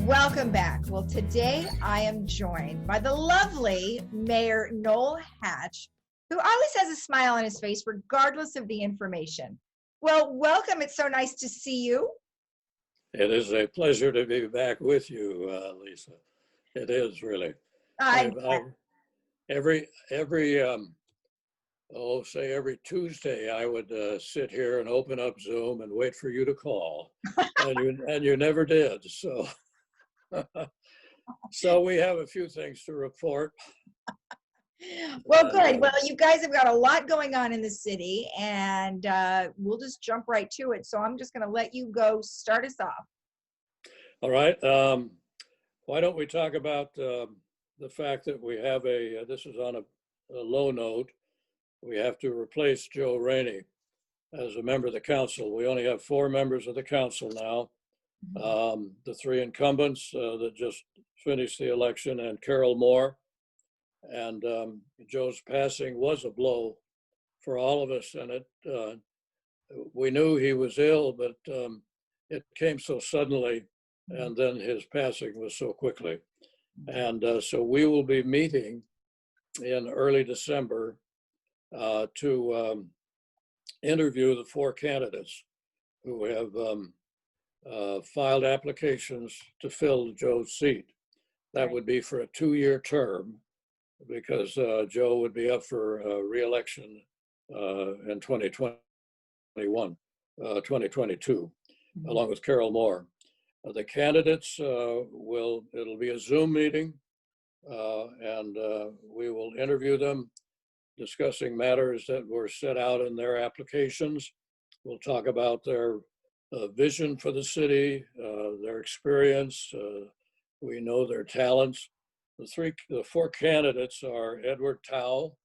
Welcome back. Well, today I am joined by the lovely Mayor Noel Hatch, who always has a smile on his face regardless of the information. Well, welcome. It's so nice to see you. It is a pleasure to be back with you, Lisa. It is really. I've every every Tuesday I would sit here and open up Zoom and wait for you to call, and you never did. So, so we have a few things to report. Well, good. Well, you guys have got a lot going on in the city, and we'll just jump right to it. So I'm just going to let you go start us off. All right. Why don't we talk about the fact that we have this is on a low note, we have to replace Joe Rainey as a member of the council. We only have 4 members of the council now. The 3 incumbents that just finished the election, and Carol Moore. And Joe's passing was a blow for all of us, and we knew he was ill, but it came so suddenly, and then his passing was so quickly. And so we will be meeting in early December to interview the 4 candidates who have filed applications to fill Joe's seat. That would be for a 2-year term, because Joe would be up for re-election in 2022, along with Carol Moore. The candidates it'll be a Zoom meeting, and we will interview them, discussing matters that were set out in their applications. We'll talk about their vision for the city, their experience. We know their talents. The 4 candidates are Edward Tao,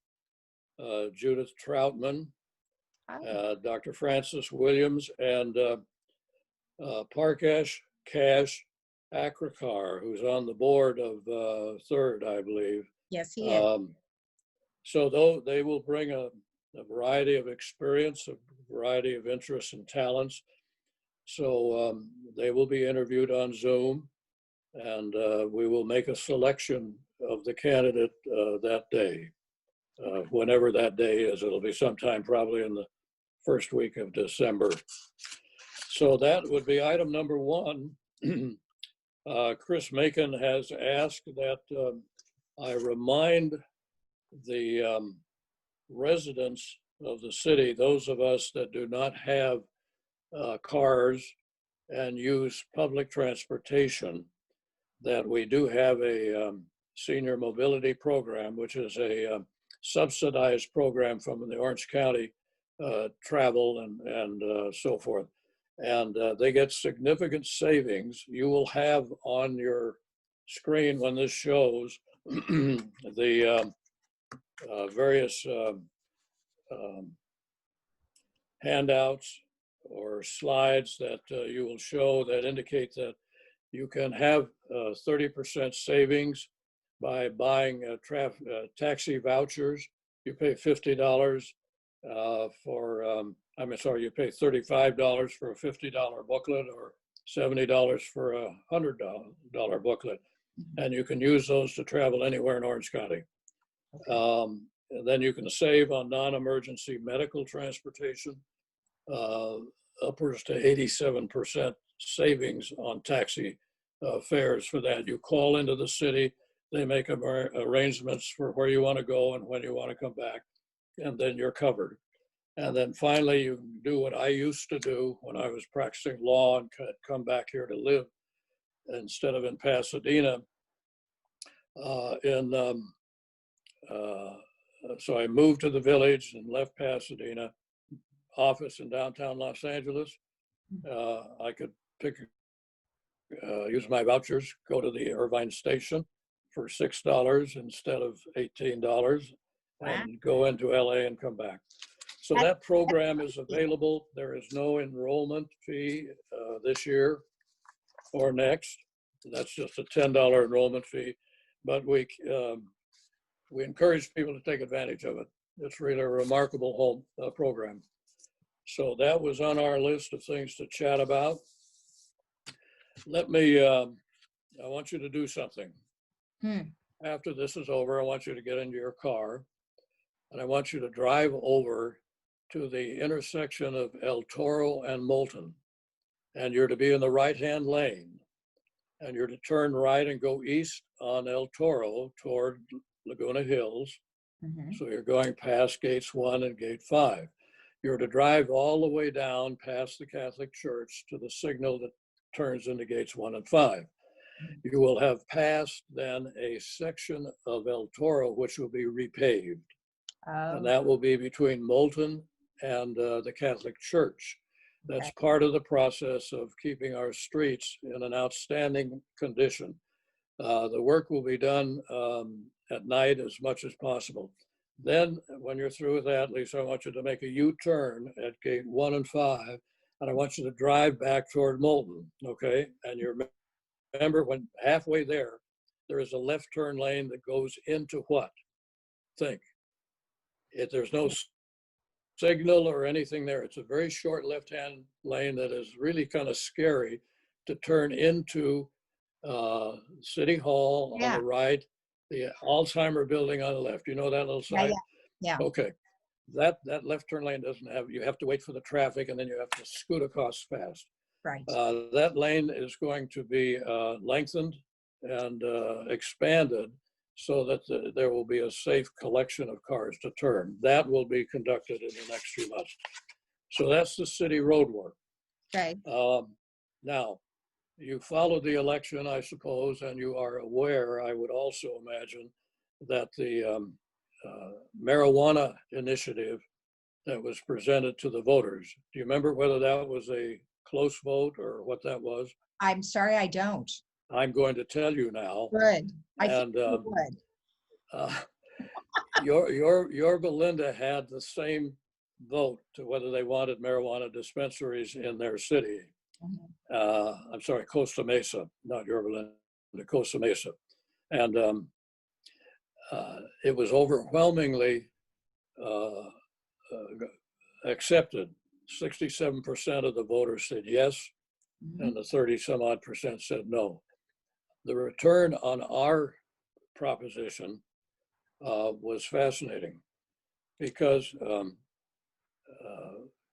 Judith Troutman, Dr. Francis Williams, and Parkesh Cash Akrakar, who's on the board of Third, I believe. Yes, he is. So though they will bring a variety of experience, a variety of interests and talents. So they will be interviewed on Zoom, and we will make a selection of the candidate that day, whenever that day is. It'll be sometime probably in the first week of December. So that would be item number 1. Chris Macon has asked that I remind the residents of the city, those of us that do not have cars and use public transportation, that we do have a senior mobility program, which is a subsidized program from the Orange County travel and so forth. And they get significant savings. You will have on your screen when this shows the various handouts or slides that you will show that indicate that you can have 30% savings by buying taxi vouchers. You pay $50 you pay $35 for a $50 booklet, or $70 for a $100 booklet. And you can use those to travel anywhere in Orange County. And then you can save on non-emergency medical transportation, upwards to 87% savings on taxi fares for that. You call into the city, they make arrangements for where you want to go and when you want to come back, and then you're covered. And then finally, you can do what I used to do when I was practicing law and come back here to live instead of in Pasadena. So I moved to the village and left Pasadena, office in downtown Los Angeles. I could use my vouchers, go to the Irvine station for $6 instead of $18, and go into LA and come back. So that program is available. There is no enrollment fee this year or next. That's just a $10 enrollment fee, but we encourage people to take advantage of it. It's really a remarkable home program. So that was on our list of things to chat about. Let me I want you to do something. Hmm. After this is over, I want you to get into your car and I want you to drive over to the intersection of El Toro and Moulton. And you're to be in the right-hand lane. And you're to turn right and go east on El Toro toward Laguna Hills. Mm-hmm. So you're going past gates 1 and gate 5. You're to drive all the way down past the Catholic Church to the signal that turns into gates 1 and 5. You will have passed then a section of El Toro, which will be repaved. Oh, And that will be between Moulton and the Catholic Church. That's okay. part of the process of keeping our streets in an outstanding condition. The work will be done at night as much as possible. Then when you're through with that, Lisa, I want you to make a U-turn at gate 1 and 5, and I want you to drive back toward Moulton, okay? And you remember when halfway there is a left turn lane that goes into what? Think. There's no signal or anything there. It's a very short left-hand lane that is really kind of scary to turn into City Hall on Yeah. the right, the Alzheimer building on the left. You know that little Yeah, side? yeah. Okay. That left turn lane doesn't have, you have to wait for the traffic and then you have to scoot across fast. Right. That lane is going to be lengthened and expanded so that there will be a safe collection of cars to turn. That will be conducted in the next few months. So that's the city road work. Okay. Now, you followed the election, I suppose, and you are aware, I would also imagine, that the marijuana initiative that was presented to the voters, do you remember whether that was a close vote or what that was? I'm sorry, I don't. I'm going to tell you now. Good. I think And you would. your Belinda had the same vote to whether they wanted marijuana dispensaries in their city. Mhm. I'm sorry, Costa Mesa, not your Belinda, Costa Mesa. And it was overwhelmingly accepted. 67% of the voters said yes, Mhm. and the 30 some odd percent said no. The return on our proposition was fascinating because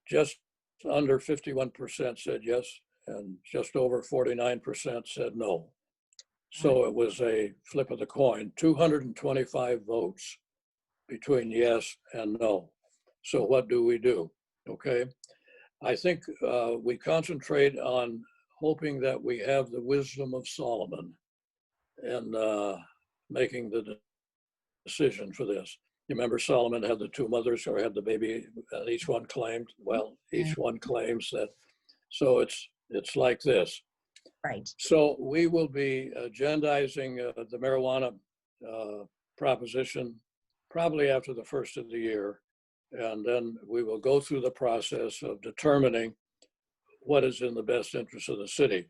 just under 51% said yes and just over 49% said no. So it was a flip of the coin, 225 votes between yes and no. So what do we do? Okay. I think we concentrate on hoping that we have the wisdom of Solomon in making the decision for this. You remember Solomon had the two mothers who had the baby, and each one claimed, well, each one claims that. So it's like this. Right. So we will be agendizing the marijuana proposition probably after the first of the year. And then we will go through the process of determining what is in the best interest of the city.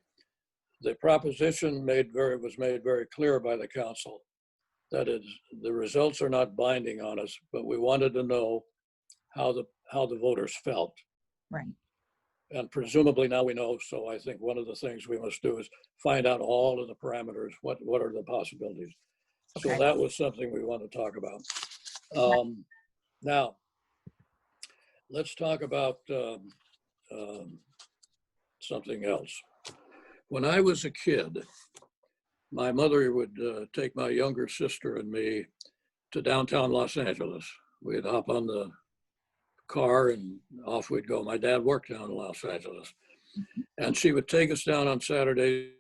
The proposition was made very clear by the council. That is, the results are not binding on us, but we wanted to know how the voters felt. Right. And presumably now we know, so I think one of the things we must do is find out all of the parameters, what are the possibilities. Okay. So that was something we want to talk about. Now, let's talk about something else. When I was a kid, my mother would take my younger sister and me to downtown Los Angeles. We'd hop on the car and off we'd go. My dad worked down in Los Angeles. And she would take us down on Saturdays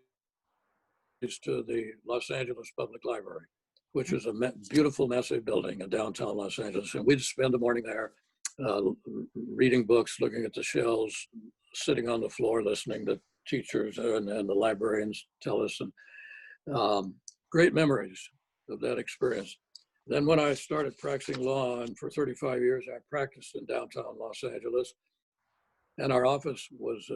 to the Los Angeles Public Library, which is a beautiful, massive building in downtown Los Angeles. And we'd spend the morning there reading books, looking at the shelves, sitting on the floor, listening to teachers and the librarians tell us. And great memories of that experience. Then when I started practicing law, and for 35 years, I practiced in downtown Los Angeles, and our office was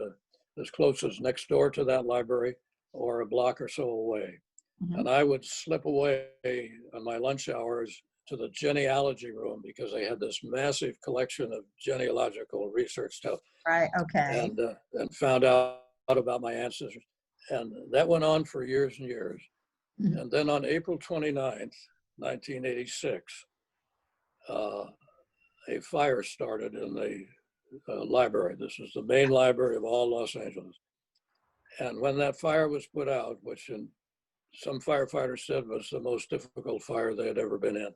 as close as next door to that library or a block or so away. Mm-hmm. And I would slip away on my lunch hours to the genealogy room because they had this massive collection of genealogical research stuff. Right, okay. And found out about my ancestors. And that went on for years and years. Mhm. And then on April 29th, 1986, a fire started in the library. This is the main library of all Los Angeles. And when that fire was put out, which some firefighters said was the most difficult fire they had ever been in,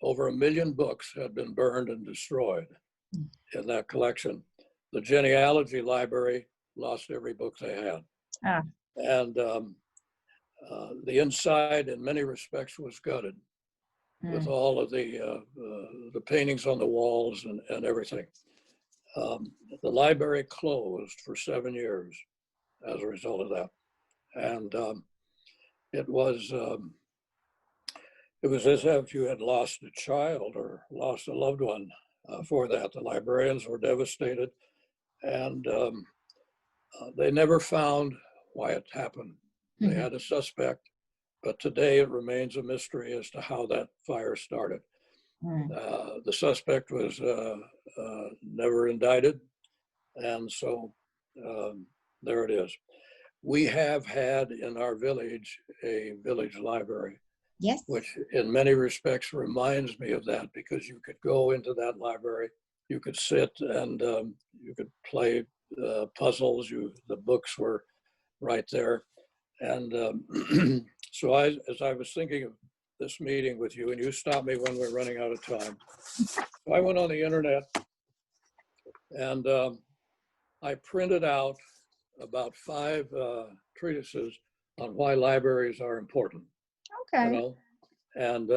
over 1 million books had been burned and destroyed in that collection. The genealogy library lost every book they had. Ah. And the inside, in many respects, was gutted with all of the paintings on the walls and everything. The library closed for 7 years as a result of that. And it was as if you had lost a child or lost a loved one for that. The librarians were devastated, and they never found why it happened. They had a suspect, but today it remains a mystery as to how that fire started. The suspect was never indicted, and so there it is. We have had in our village a village library. Yes. Which in many respects reminds me of that, because you could go into that library, you could sit and you could play puzzles. The books were right there. And so as I was thinking of this meeting with you, and you stopped me when we're running out of time, so I went on the internet and I printed out about 5 treatises on why libraries are important. Okay. You know, and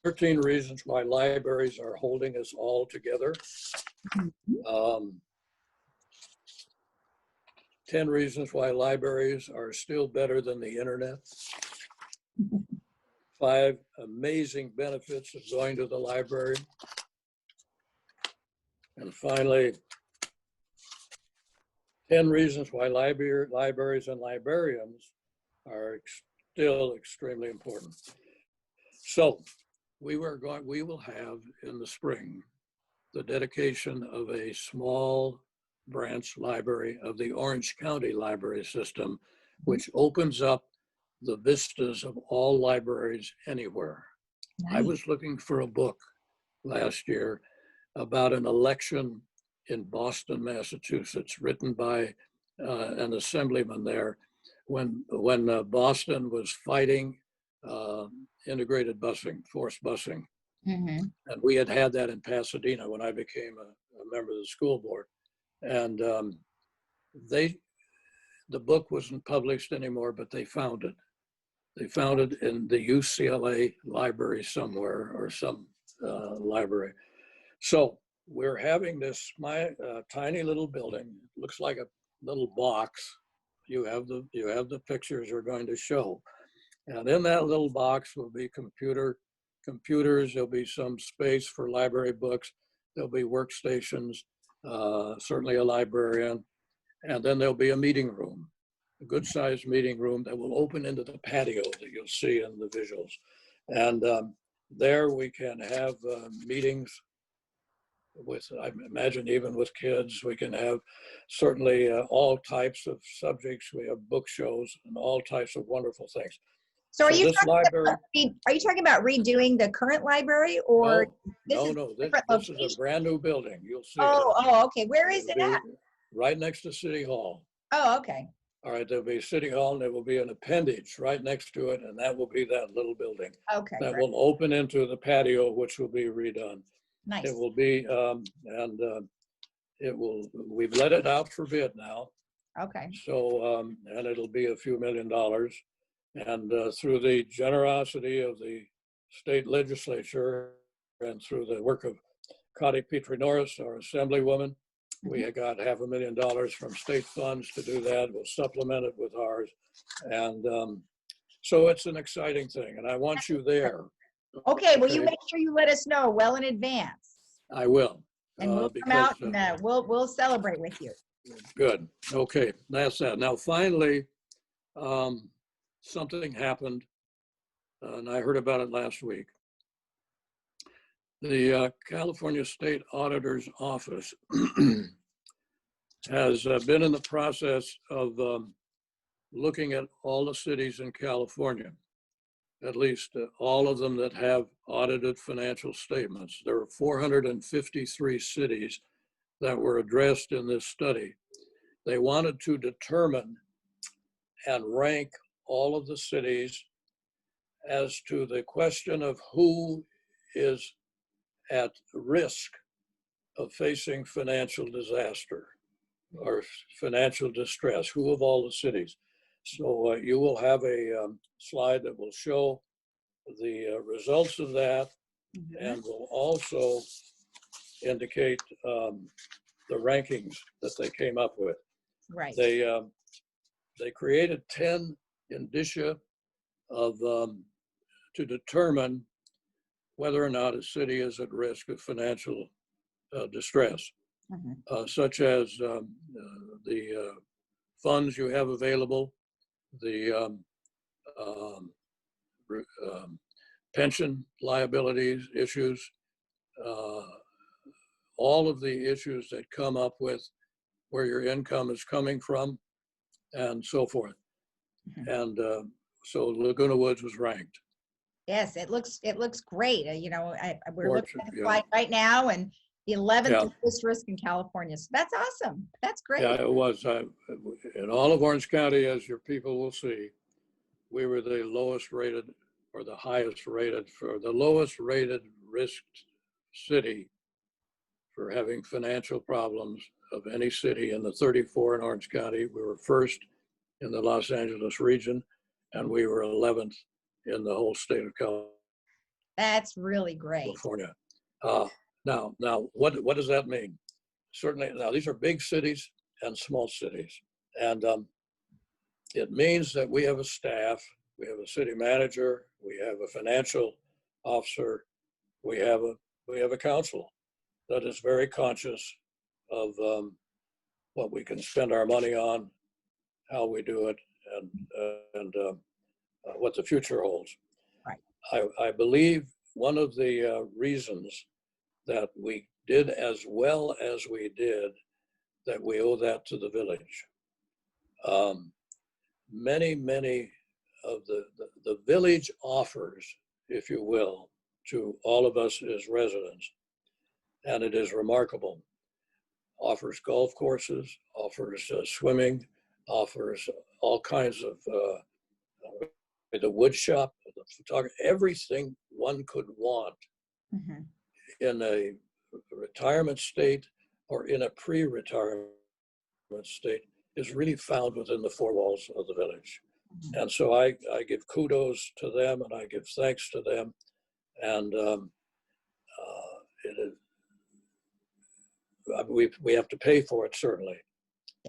13 reasons why libraries are holding us all together. 10 reasons why libraries are still better than the internet. 5 amazing benefits of going to the library. And finally, 10 reasons why libraries and librarians are still extremely important. So we will have in the spring the dedication of a small branch library of the Orange County library system, which opens up the vistas of all libraries anywhere. Nice. I was looking for a book last year about an election in Boston, Massachusetts, written by an assemblyman there when Boston was fighting integrated busing, forced busing. And we had that in Pasadena when I became a member of the school board. And the book wasn't published anymore, but they found it. They found it in the UCLA library somewhere, or some library. So we're having this tiny little building. It looks like a little box. You have the pictures we're going to show. And in that little box will be computers. There'll be some space for library books. There'll be workstations, certainly a librarian. And then there'll be a meeting room, a good sized meeting room that will open into the patio that you'll see in the visuals. And there we can have meetings with, I imagine, even with kids. We can have certainly all types of subjects. We have book shows and all types of wonderful things. So are you talking about redoing the current library, or this is a brand new building. You'll see. Oh, okay. Where is it at? Right next to City Hall. Oh, okay. All right, there'll be City Hall, and there will be an appendage right next to it, and that will be that little building. Okay. That will open into the patio, which will be redone. Nice. It will be, we've let it out for bid now. Okay. So, and it'll be a few $1 million. And through the generosity of the state legislature and through the work of Connie Petrie Norris, our assemblywoman, we got $500,000 from state funds to do that. We'll supplement it with ours. And so it's an exciting thing, and I want you there. Okay, well, you make sure you let us know well in advance. I will. And we'll come out and we'll celebrate with you. Good. Okay, that's that. Now, finally, something happened, and I heard about it last week. The California State Auditor's Office has been in the process of looking at all the cities in California, at least all of them that have audited financial statements. There are 453 cities that were addressed in this study. They wanted to determine and rank all of the cities as to the question of who is at risk of facing financial disaster or financial distress, who of all the cities. So you will have a slide that will show the results of that, and will also indicate the rankings that they came up with. Right. They created 10 indicia of to determine whether or not a city is at risk of financial distress, such as the funds you have available, the pension liabilities issues, all of the issues that come up with where your income is coming from, and so forth. And so Laguna Woods was ranked. Yes, it looks great. You know, we're looking at the Yeah. slide right now, and the 11th Yeah. lowest risk in California. So that's awesome. That's great. Yeah, it was. In all of Orange County, as your people will see, we were the lowest rated or the highest rated for the lowest rated risked city for having financial problems of any city in the 34 in Orange County. We were first in the Los Angeles region, and we were 11th in the whole state of That's really great. California. Now, what does that mean? Certainly, now these are big cities and small cities, and it means that we have a staff, we have a city manager, we have a financial officer, we have a council that is very conscious of what we can spend our money on, how we do it, and what the future holds. Right. I believe one of the reasons that we did as well as we did, that we owe that to the village. Many of the village offers, if you will, to all of us as residents, and it is remarkable, offers golf courses, offers swimming, offers all kinds of the wood shop, the photography, everything one could want in a retirement state or in a pre-retirement state is really found within the four walls of the village. And so I give kudos to them, and I give thanks to them. And we have to pay for it, certainly,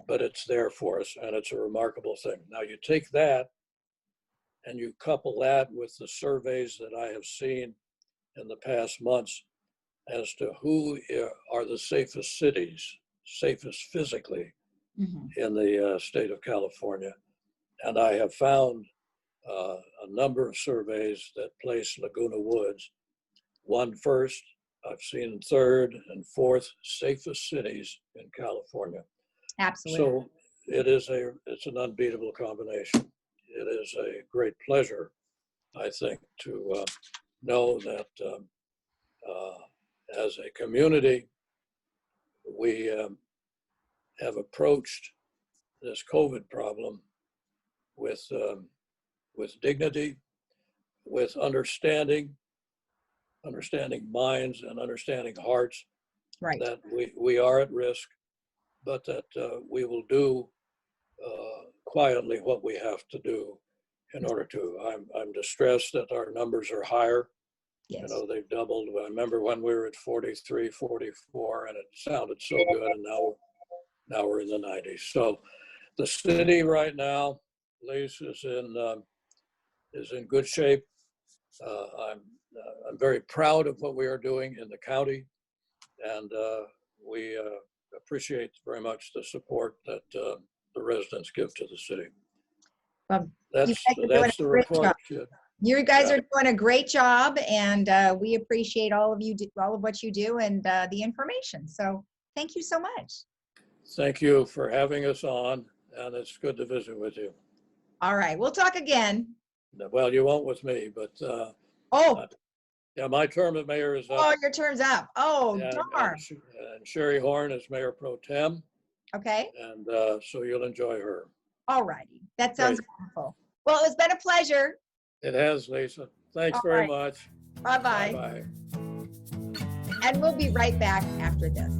but it's there for us, and it's a remarkable thing. Now you take that and you couple that with the surveys that I have seen in the past months as to who are the safest cities, safest physically in the state of California. And I have found a number of surveys that place Laguna Woods one first, I've seen third and fourth safest cities in California. Absolutely. So it's an unbeatable combination. It is a great pleasure, I think, to know that as a community, we have approached this COVID problem with dignity, with understanding minds and understanding hearts, Right. that we are at risk, but that we will do quietly what we have to do in order to. I'm distressed that our numbers are higher. Yes. You know, they've doubled. I remember when we were at 43, 44, and it sounded so good, and now we're in the 90s. So the city right now, Lisa, is in good shape. I'm very proud of what we are doing in the county, and we appreciate very much the support that the residents give to the city. That's the report. You guys are doing a great job, and we appreciate all of what you do, and the information. So thank you so much. Thank you for having us on, and it's good to visit with you. All right, we'll talk again. Well, you won't with me, but Oh, yeah, my term as mayor is oh, up. your turn's up. Oh, and, darn. and Sherry Horn is mayor pro tem, Okay. and so you'll enjoy her. All righty. That sounds Great. wonderful. Well, it's been a pleasure. It has, Lisa. Thanks All very right. much. Bye-bye. Bye-bye. And we'll be right back after this.